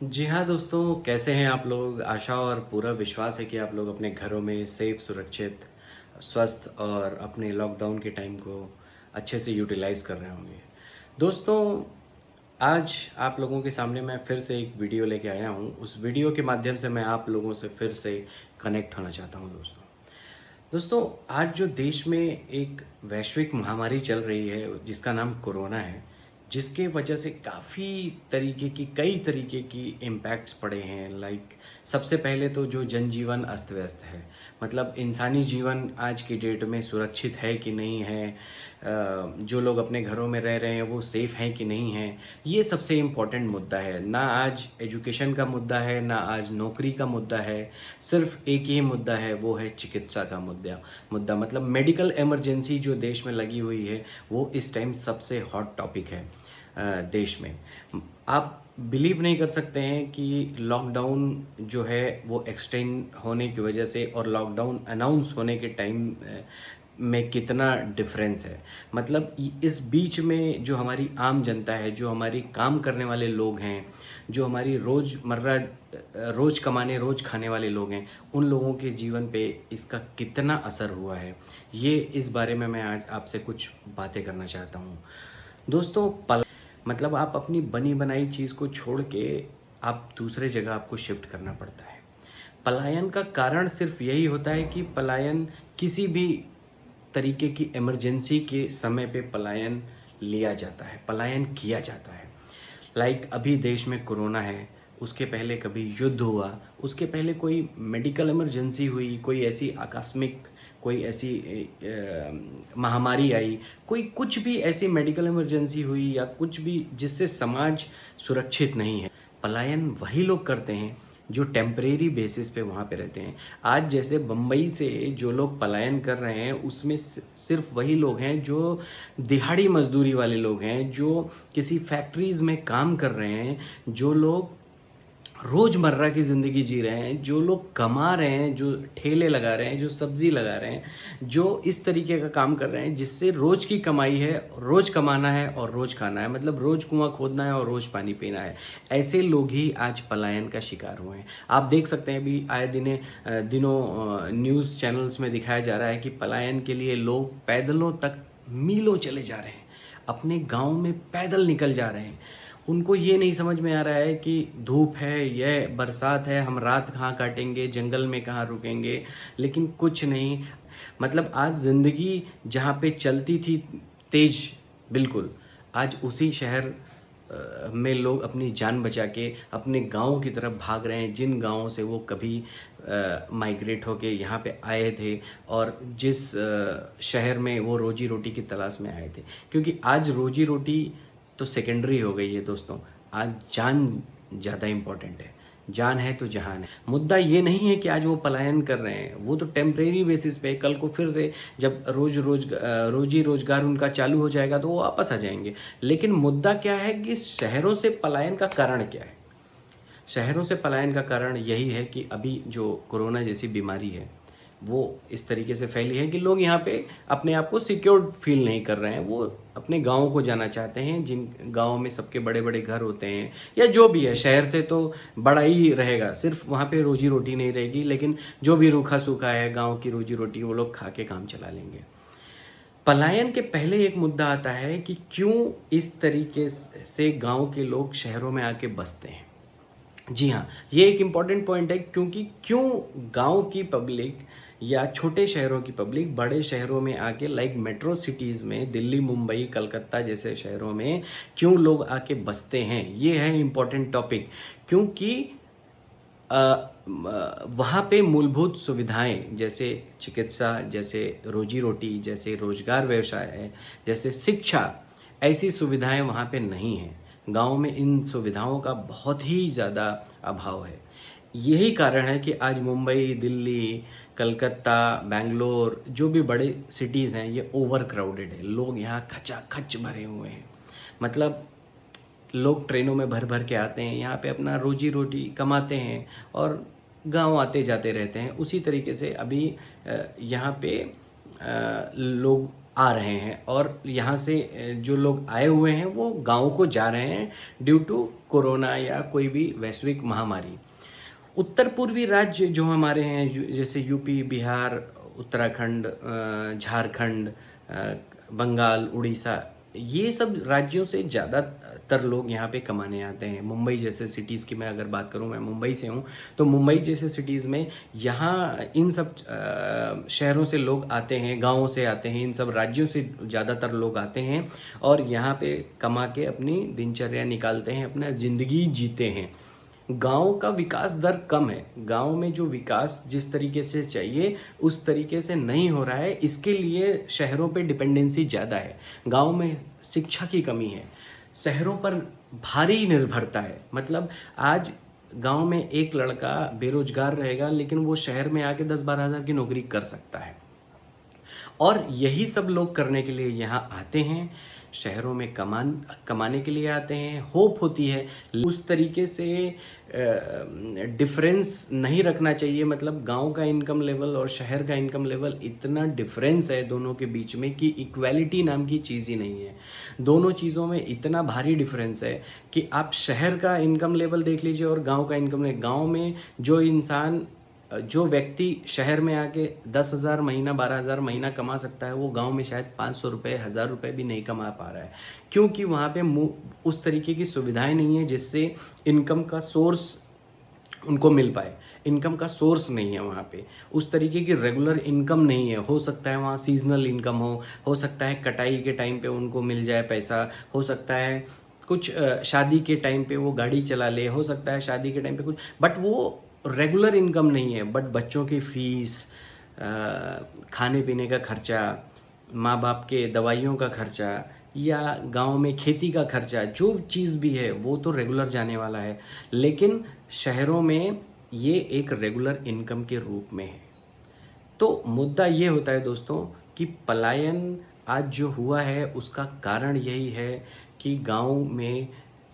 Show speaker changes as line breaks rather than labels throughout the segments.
जी हाँ दोस्तों, कैसे हैं आप लोग? आशा और पूरा विश्वास है कि आप लोग अपने घरों में सेफ, सुरक्षित, स्वस्थ और अपने लॉकडाउन के टाइम को अच्छे से यूटिलाइज़ कर रहे होंगे। दोस्तों, आज आप लोगों के सामने मैं फिर से एक वीडियो लेके आया हूँ। उस वीडियो के माध्यम से मैं आप लोगों से फिर से कनेक्ट होना चाहता हूँ दोस्तों। दोस्तों, आज जो देश में एक वैश्विक महामारी चल रही है जिसका नाम कोरोना है, जिसके वजह से कई तरीके की इम्पैक्ट्स पड़े हैं। लाइक सबसे पहले तो जो जनजीवन अस्त व्यस्त है, मतलब इंसानी जीवन आज की डेट में सुरक्षित है कि नहीं है, जो लोग अपने घरों में रह रहे हैं वो सेफ़ हैं कि नहीं हैं, ये सबसे इम्पॉर्टेंट मुद्दा है। ना आज एजुकेशन का मुद्दा है, ना आज नौकरी का मुद्दा है, सिर्फ एक ही मुद्दा है, वो है चिकित्सा का मुद्दा मतलब मेडिकल इमरजेंसी जो देश में लगी हुई है, वो इस टाइम सबसे हॉट टॉपिक है देश में। आप बिलीव नहीं कर सकते हैं कि लॉकडाउन जो है वो एक्सटेंड होने की वजह से और लॉकडाउन अनाउंस होने के टाइम में कितना डिफरेंस है। मतलब इस बीच में जो हमारी आम जनता है, जो हमारी काम करने वाले लोग हैं, जो हमारी रोज़मर्रा रोज़ कमाने रोज़ खाने वाले लोग हैं, उन लोगों के जीवन पे इसका कितना असर हुआ है, ये इस बारे में मैं आज आपसे कुछ बातें करना चाहता हूँ दोस्तों। मतलब आप अपनी बनी बनाई चीज़ को छोड़ के आप दूसरे जगह आपको शिफ्ट करना पड़ता है। पलायन का कारण सिर्फ यही होता है कि पलायन किसी भी तरीके की इमरजेंसी के समय पे पलायन लिया जाता है, पलायन किया जाता है। लाइक अभी देश में कोरोना है, उसके पहले कभी युद्ध हुआ, उसके पहले कोई मेडिकल इमरजेंसी हुई, कोई ऐसी आकस्मिक कोई ऐसी महामारी आई, कोई कुछ भी ऐसी मेडिकल इमरजेंसी हुई या कुछ भी जिससे समाज सुरक्षित नहीं है, पलायन वही लोग करते हैं जो टेम्परेरी बेसिस पे वहाँ पे रहते हैं। आज जैसे बम्बई से जो लोग पलायन कर रहे हैं, उसमें सिर्फ वही लोग हैं जो दिहाड़ी मजदूरी वाले लोग हैं, जो किसी फैक्ट्रीज़ में काम कर रहे हैं, जो लोग रोज़मर्रा की ज़िंदगी जी रहे हैं, जो लोग कमा रहे हैं, जो ठेले लगा रहे हैं, जो सब्ज़ी लगा रहे हैं, जो इस तरीके का काम कर रहे हैं जिससे रोज़ की कमाई है, रोज़ कमाना है और रोज़ खाना है, मतलब रोज़ कुआँ खोदना है और रोज़ पानी पीना है। ऐसे लोग ही आज पलायन का शिकार हुए हैं। आप देख सकते हैं अभी आए दिनों न्यूज़ चैनल्स में दिखाया जा रहा है कि पलायन के लिए लोग पैदलों तक मीलों चले जा रहे हैं, अपने गाँव में पैदल निकल जा रहे हैं। उनको ये नहीं समझ में आ रहा है कि धूप है, यह बरसात है, हम रात कहाँ काटेंगे, जंगल में कहाँ रुकेंगे, लेकिन कुछ नहीं। मतलब आज ज़िंदगी जहाँ पे चलती थी तेज, बिल्कुल, आज उसी शहर में लोग अपनी जान बचा के अपने गाँव की तरफ भाग रहे हैं, जिन गाँवों से वो कभी माइग्रेट होके यहाँ पे आए थे और जिस शहर में वो रोजी रोटी की तलाश में आए थे। क्योंकि आज रोजी रोटी तो सेकेंडरी हो गई है दोस्तों, आज जान ज़्यादा इम्पॉर्टेंट है। जान है तो जहान है। मुद्दा ये नहीं है कि आज वो पलायन कर रहे हैं, वो तो टेम्परेरी बेसिस पे, कल को फिर से जब रोजी रोजगार उनका चालू हो जाएगा तो वो वापस आ जाएंगे। लेकिन मुद्दा क्या है कि शहरों से पलायन का कारण क्या है? शहरों से पलायन का कारण यही है कि अभी जो कोरोना जैसी बीमारी है वो इस तरीके से फैली है कि लोग यहाँ पे अपने आप को सिक्योर्ड फील नहीं कर रहे हैं। वो अपने गाँव को जाना चाहते हैं, जिन गाँव में सबके बड़े बड़े घर होते हैं या जो भी है। शहर से तो बड़ा ही रहेगा, सिर्फ वहाँ पे रोजी रोटी नहीं रहेगी, लेकिन जो भी रूखा सूखा है गाँव की रोजी रोटी वो लोग खा के काम चला लेंगे। पलायन के पहले एक मुद्दा आता है कि क्यों इस तरीके से गांव के लोग शहरों में आके बसते हैं। जी हाँ, ये एक इम्पॉर्टेंट पॉइंट है, क्योंकि क्यों गांव की पब्लिक या छोटे शहरों की पब्लिक बड़े शहरों में आके, लाइक मेट्रो सिटीज़ में, दिल्ली, मुंबई, कलकत्ता जैसे शहरों में क्यों लोग आके बसते हैं, ये है इम्पॉर्टेंट टॉपिक। क्योंकि वहाँ पे मूलभूत सुविधाएं जैसे चिकित्सा, जैसे रोजी रोटी, जैसे रोजगार व्यवसाय है, जैसे शिक्षा, ऐसी सुविधाएं वहाँ पे नहीं हैं। गांव में इन सुविधाओं का बहुत ही ज़्यादा अभाव है। यही कारण है कि आज मुंबई, दिल्ली, कलकत्ता, बेंगलोर, जो भी बड़े सिटीज़ हैं, ये ओवर क्राउडेड है। लोग यहाँ खचाखच भरे हुए हैं। मतलब लोग ट्रेनों में भर भर के आते हैं, यहाँ पे अपना रोजी रोटी कमाते हैं और गांव आते जाते रहते हैं। उसी तरीके से अभी यहाँ पे लोग आ रहे हैं और यहाँ से जो लोग आए हुए हैं वो गाँव को जा रहे हैं ड्यू टू कोरोना या कोई भी वैश्विक महामारी। उत्तर पूर्वी राज्य जो हमारे हैं जैसे यूपी, बिहार, उत्तराखंड, झारखंड, बंगाल, उड़ीसा, ये सब राज्यों से ज़्यादातर लोग यहाँ पे कमाने आते हैं। मुंबई जैसे सिटीज़ की मैं अगर बात करूँ, मैं मुंबई से हूँ, तो मुंबई जैसे सिटीज़ में यहाँ इन सब शहरों से लोग आते हैं, गाँवों से आते हैं, इन सब राज्यों से ज़्यादातर लोग आते हैं और यहाँ पे कमा के अपनी दिनचर्या निकालते हैं, अपना ज़िंदगी जीते हैं। गांव का विकास दर कम है। गांव में जो विकास जिस तरीके से चाहिए उस तरीके से नहीं हो रहा है, इसके लिए शहरों पे डिपेंडेंसी ज़्यादा है। गांव में शिक्षा की कमी है, शहरों पर भारी निर्भरता है। मतलब आज गांव में एक लड़का बेरोजगार रहेगा लेकिन वो शहर में आके 10-12 हज़ार की नौकरी कर सकता है और यही सब लोग करने के लिए यहाँ आते हैं, शहरों में कमाने के लिए आते हैं। होप होती है उस तरीके से डिफरेंस नहीं रखना चाहिए। मतलब गांव का इनकम लेवल और शहर का इनकम लेवल इतना डिफरेंस है दोनों के बीच में कि इक्वालिटी नाम की चीज़ ही नहीं है। दोनों चीज़ों में इतना भारी डिफरेंस है कि आप शहर का इनकम लेवल देख लीजिए और गांव का इनकम लेवल। गाँव में जो व्यक्ति शहर में आके 10,000 महीना, 12,000 महीना कमा सकता है, वो गांव में शायद 500 रुपये, 1,000 रुपये भी नहीं कमा पा रहा है, क्योंकि वहाँ पे उस तरीके की सुविधाएं नहीं है जिससे इनकम का सोर्स उनको मिल पाए। इनकम का सोर्स नहीं है वहाँ पे, उस तरीके की रेगुलर इनकम नहीं है। हो सकता है वहाँ सीजनल इनकम हो सकता है कटाई के टाइम पे उनको मिल जाए पैसा, हो सकता है कुछ शादी के टाइम पे वो गाड़ी चला ले, हो सकता है शादी के टाइम पे कुछ, बट वो रेगुलर इनकम नहीं है। बट बच्चों की फीस, खाने पीने का खर्चा, माँ बाप के दवाइयों का खर्चा या गांव में खेती का खर्चा, जो चीज़ भी है वो तो रेगुलर जाने वाला है, लेकिन शहरों में ये एक रेगुलर इनकम के रूप में है। तो मुद्दा ये होता है दोस्तों कि पलायन आज जो हुआ है उसका कारण यही है कि गांव में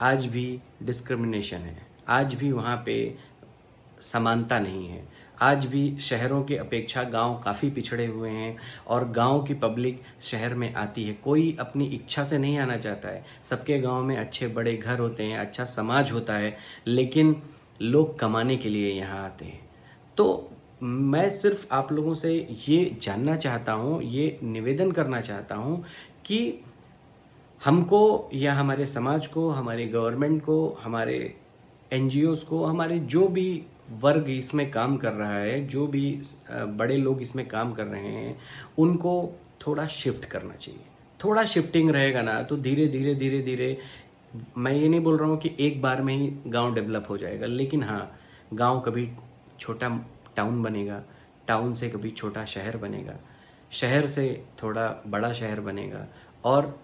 आज भी डिस्क्रिमिनेशन है, आज भी वहाँ पे समानता नहीं है। आज भी शहरों की अपेक्षा गांव काफ़ी पिछड़े हुए हैं और गांव की पब्लिक शहर में आती है। कोई अपनी इच्छा से नहीं आना चाहता है। सबके गांव में अच्छे बड़े घर होते हैं, अच्छा समाज होता है, लेकिन लोग कमाने के लिए यहाँ आते हैं। तो मैं सिर्फ आप लोगों से ये जानना चाहता हूँ, ये निवेदन करना चाहता हूँ कि हमको या हमारे समाज को, हमारे गवर्नमेंट को, हमारे एनजीओज़ को, हमारे जो भी वर्ग इसमें काम कर रहा है, जो भी बड़े लोग इसमें काम कर रहे हैं, उनको थोड़ा शिफ्ट करना चाहिए। थोड़ा शिफ्टिंग रहेगा ना तो धीरे धीरे धीरे धीरे, मैं ये नहीं बोल रहा हूँ कि एक बार में ही गांव डेवलप हो जाएगा, लेकिन हाँ, गांव कभी छोटा टाउन बनेगा, टाउन से कभी छोटा शहर बनेगा, शहर से थोड़ा बड़ा शहर बनेगा और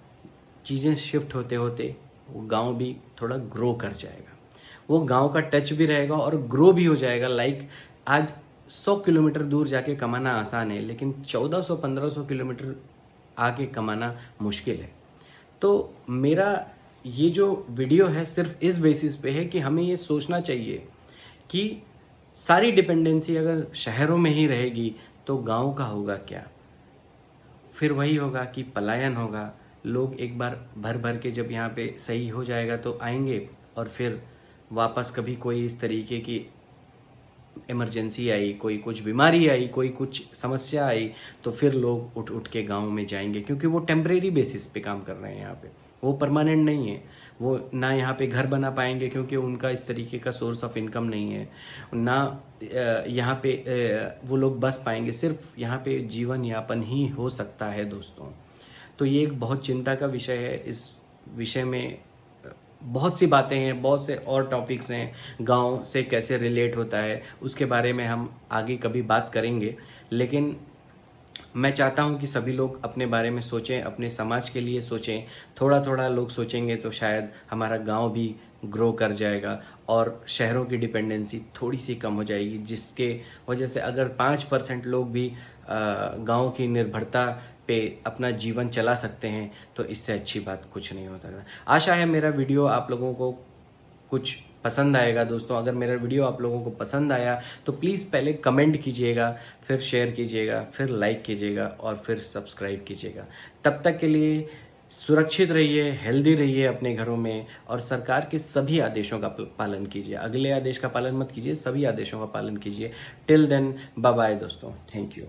चीज़ें शिफ्ट होते होते वो गांव भी थोड़ा ग्रो कर जाएगा। वो गांव का टच भी रहेगा और ग्रो भी हो जाएगा। लाइक आज 100 किलोमीटर दूर जाके कमाना आसान है, लेकिन 1400-1500 किलोमीटर आके कमाना मुश्किल है। तो मेरा ये जो वीडियो है सिर्फ इस बेसिस पे है कि हमें ये सोचना चाहिए कि सारी डिपेंडेंसी अगर शहरों में ही रहेगी तो गांव का होगा क्या। फिर वही होगा कि पलायन होगा। लोग एक बार भर भर के जब यहाँ पे सही हो जाएगा तो आएंगे और फिर वापस कभी कोई इस तरीके की इमरजेंसी आई, कोई कुछ बीमारी आई, कोई कुछ समस्या आई, तो फिर लोग उठ उठ के गांव में जाएंगे, क्योंकि वो टेम्परेरी बेसिस पे काम कर रहे हैं यहाँ पे, वो परमानेंट नहीं है। वो ना यहाँ पे घर बना पाएंगे क्योंकि उनका इस तरीके का सोर्स ऑफ इनकम नहीं है, ना यहाँ पे वो लोग बस पाएंगे। सिर्फ यहाँ पे जीवन यापन ही हो सकता है दोस्तों। तो ये एक बहुत चिंता का विषय है। इस विषय में बहुत सी बातें हैं, बहुत से और टॉपिक्स हैं। गांव से कैसे रिलेट होता है उसके बारे में हम आगे कभी बात करेंगे, लेकिन मैं चाहता हूं कि सभी लोग अपने बारे में सोचें, अपने समाज के लिए सोचें। थोड़ा थोड़ा लोग सोचेंगे तो शायद हमारा गांव भी ग्रो कर जाएगा और शहरों की डिपेंडेंसी थोड़ी सी कम हो जाएगी, जिसके वजह से अगर 5% लोग भी गांव की निर्भरता पे अपना जीवन चला सकते हैं तो इससे अच्छी बात कुछ नहीं हो सकता। आशा है मेरा वीडियो आप लोगों को कुछ पसंद आएगा दोस्तों। अगर मेरा वीडियो आप लोगों को पसंद आया तो प्लीज़ पहले कमेंट कीजिएगा, फिर शेयर कीजिएगा, फिर लाइक कीजिएगा और फिर सब्सक्राइब कीजिएगा। तब तक के लिए सुरक्षित रहिए, हेल्दी रहिए अपने घरों में और सरकार के सभी आदेशों का पालन कीजिए। अगले आदेश का पालन मत कीजिए, सभी आदेशों का पालन कीजिए। टिल देन बाय बाय दोस्तों, थैंक यू।